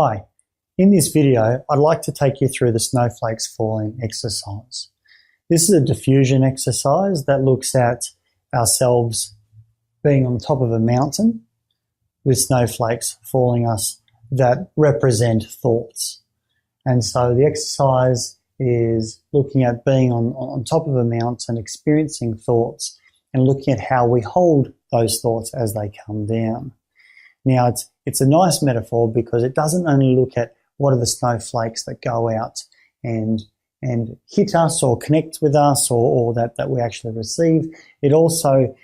Hi, in this video I'd like to take you through the snowflakes falling exercise. This is a diffusion exercise that looks at ourselves being on top of a mountain with snowflakes falling us that represent thoughts. And so the exercise is looking at being on top of a mountain, experiencing thoughts, and looking at how we hold those thoughts as they come down. Now, it's a nice metaphor because it doesn't only look at what are the snowflakes that go out and hit us or connect with us or that we actually receive. It also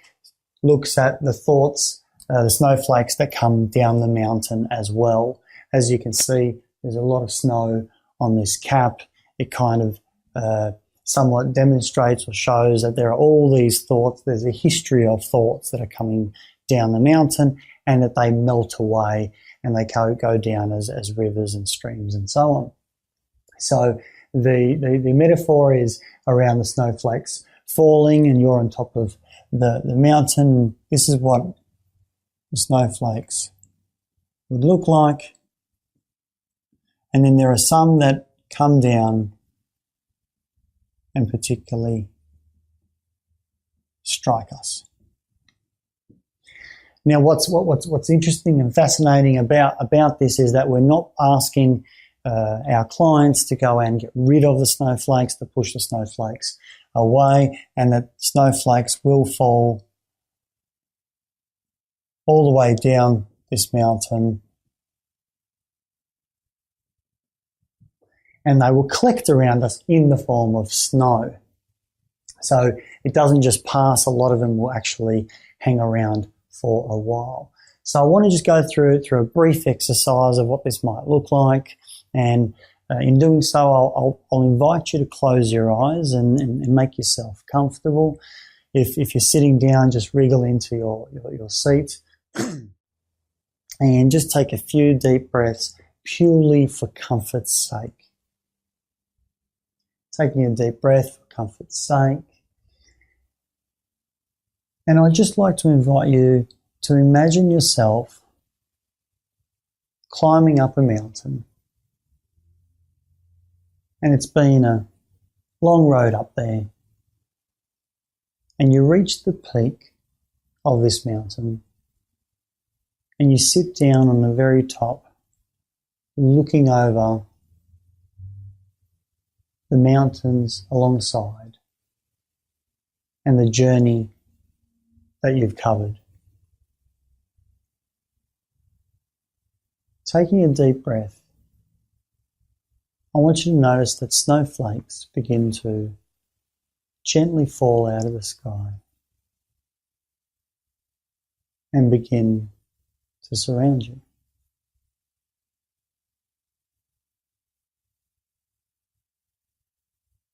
looks at the thoughts, the snowflakes that come down the mountain as well. As you can see, there's a lot of snow on this cap. It kind of somewhat demonstrates or shows that there are all these thoughts. There's a history of thoughts that are coming down the mountain and that they melt away and they go down as rivers and streams and so on. So the metaphor is around the snowflakes falling and you're on top of the mountain. This is what the snowflakes would look like. And then there are some that come down and particularly strike us. Now, what's interesting and fascinating about this is that we're not asking our clients to go and get rid of the snowflakes, to push the snowflakes away, and that snowflakes will fall all the way down this mountain, and they will collect around us in the form of snow. So it doesn't just pass, a lot of them will actually hang around for a while. So I want to just go through a brief exercise of what this might look like, and in doing so I'll invite you to close your eyes and make yourself comfortable. If you're sitting down, just wriggle into your seat and just take a few deep breaths purely for comfort's sake. Taking a deep breath for comfort's sake. And I'd just like to invite you to imagine yourself climbing up a mountain. And it's been a long road up there. And you reach the peak of this mountain. And you sit down on the very top, looking over the mountains alongside and the journey that you've covered. Taking a deep breath, I want you to notice that snowflakes begin to gently fall out of the sky and begin to surround you.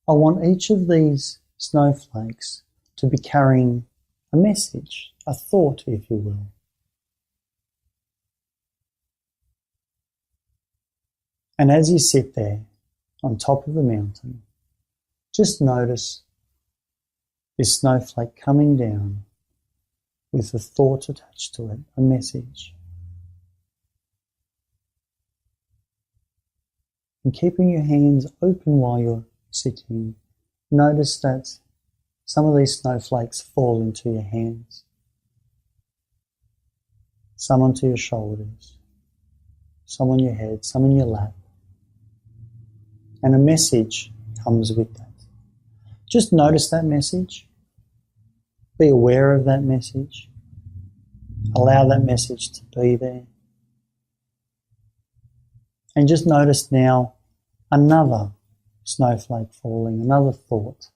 I want each of these snowflakes to be carrying a message, a thought, if you will. And as you sit there on top of the mountain, just notice this snowflake coming down with a thought attached to it, a message. And keeping your hands open while you're sitting, notice that some of these snowflakes fall into your hands, some onto your shoulders, some on your head, some in your lap, and a message comes with that. Just notice that message, be aware of that message, allow that message to be there, and just notice now another snowflake falling, another thought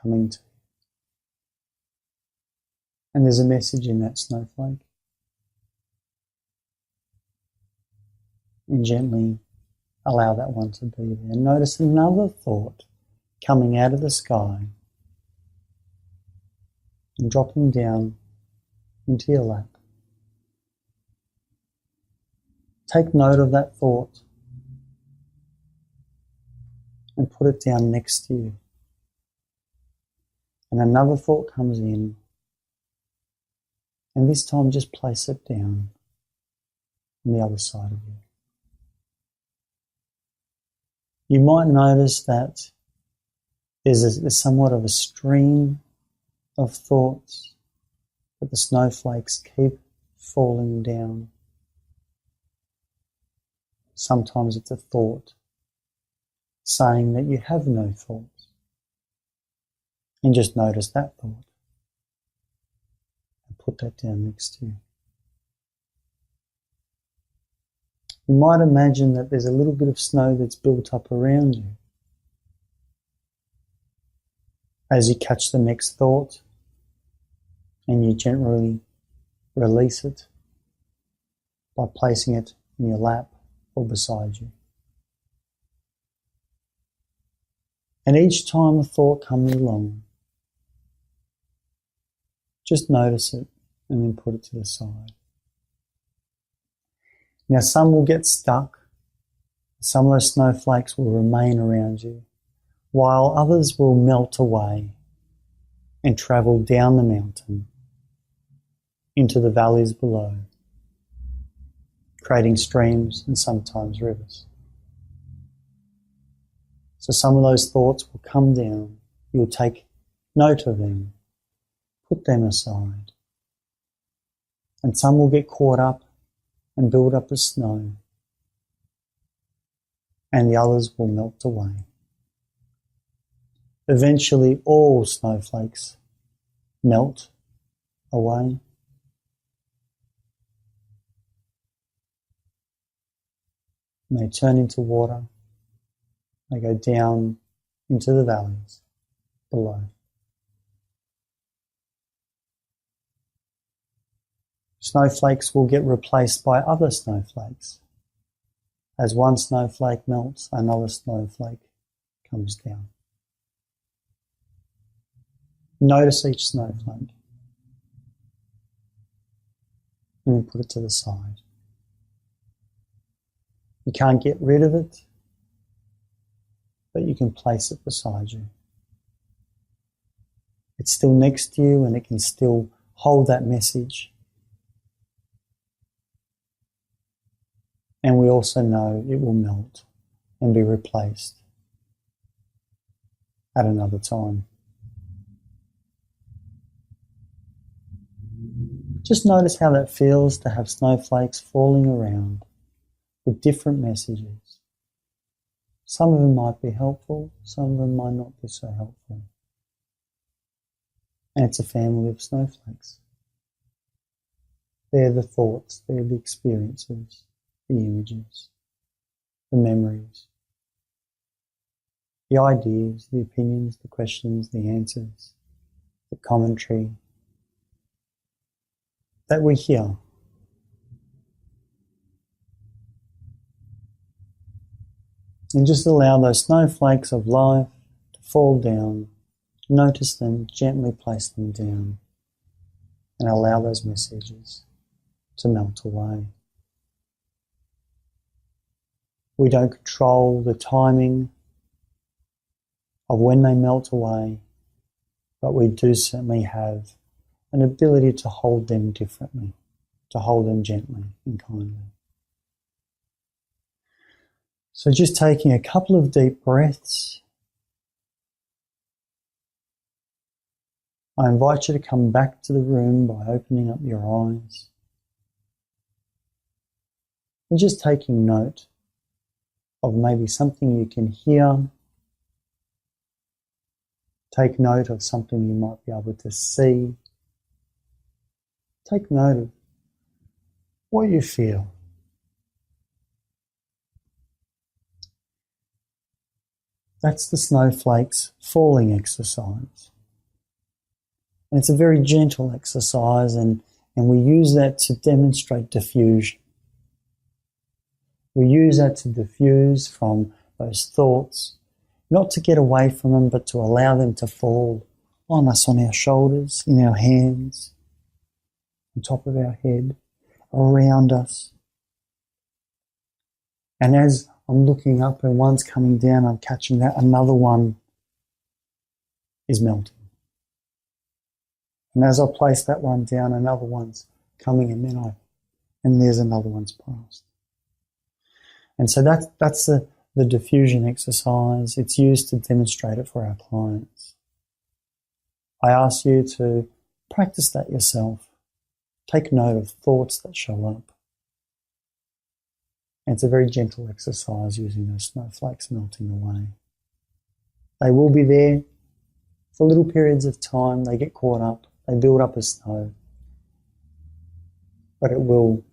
coming to you. And there's a message in that snowflake. And gently allow that one to be there. And notice another thought coming out of the sky and dropping down into your lap. Take note of that thought and put it down next to you. And another thought comes in, and this time just place it down on the other side of you. You might notice that there's somewhat of a stream of thoughts, but the snowflakes keep falling down. Sometimes it's a thought saying that you have no thoughts. And just notice that thought and put that down next to you. You might imagine that there's a little bit of snow that's built up around you. As you catch the next thought and you gently release it by placing it in your lap or beside you. And each time a thought comes along, just notice it and then put it to the side. Now some will get stuck, some of those snowflakes will remain around you, while others will melt away and travel down the mountain into the valleys below, creating streams and sometimes rivers. So some of those thoughts will come down, you'll take note of them, put them aside, and some will get caught up and build up as snow, and the others will melt away. Eventually all snowflakes melt away. And they turn into water. They go down into the valleys below. Snowflakes will get replaced by other snowflakes. As one snowflake melts, another snowflake comes down. Notice each snowflake and then put it to the side. You can't get rid of it, but you can place it beside you. It's still next to you and it can still hold that message. And we also know it will melt and be replaced at another time. Just notice how that feels to have snowflakes falling around with different messages. Some of them might be helpful, some of them might not be so helpful. And it's a family of snowflakes. They're the thoughts, they're the experiences, the images, the memories, the ideas, the opinions, the questions, the answers, the commentary that we hear. And just allow those snowflakes of life to fall down. Notice them, gently place them down, and allow those messages to melt away. We don't control the timing of when they melt away, but we do certainly have an ability to hold them differently, to hold them gently and kindly. So just taking a couple of deep breaths, I invite you to come back to the room by opening up your eyes and just taking note of maybe something you can hear. Take note of something you might be able to see. Take note of what you feel. That's the snowflakes falling exercise. And it's a very gentle exercise, and we use that to demonstrate diffusion. We use that to diffuse from those thoughts, not to get away from them, but to allow them to fall on us, on our shoulders, in our hands, on top of our head, around us. And as I'm looking up and one's coming down, I'm catching that another one is melting. And as I place that one down, another one's coming, and there's another one's passed. And so that's the the diffusion exercise, it's used to demonstrate it for our clients. I ask you to practice that yourself. Take note of thoughts that show up. And it's a very gentle exercise using those snowflakes melting away. They will be there for little periods of time. They get caught up. They build up as snow. But it will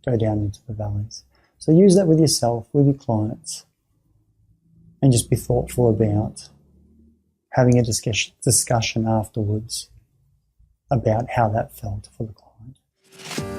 go down into the valleys. So use that with yourself, with your clients. And just be thoughtful about having a discussion afterwards about how that felt for the client.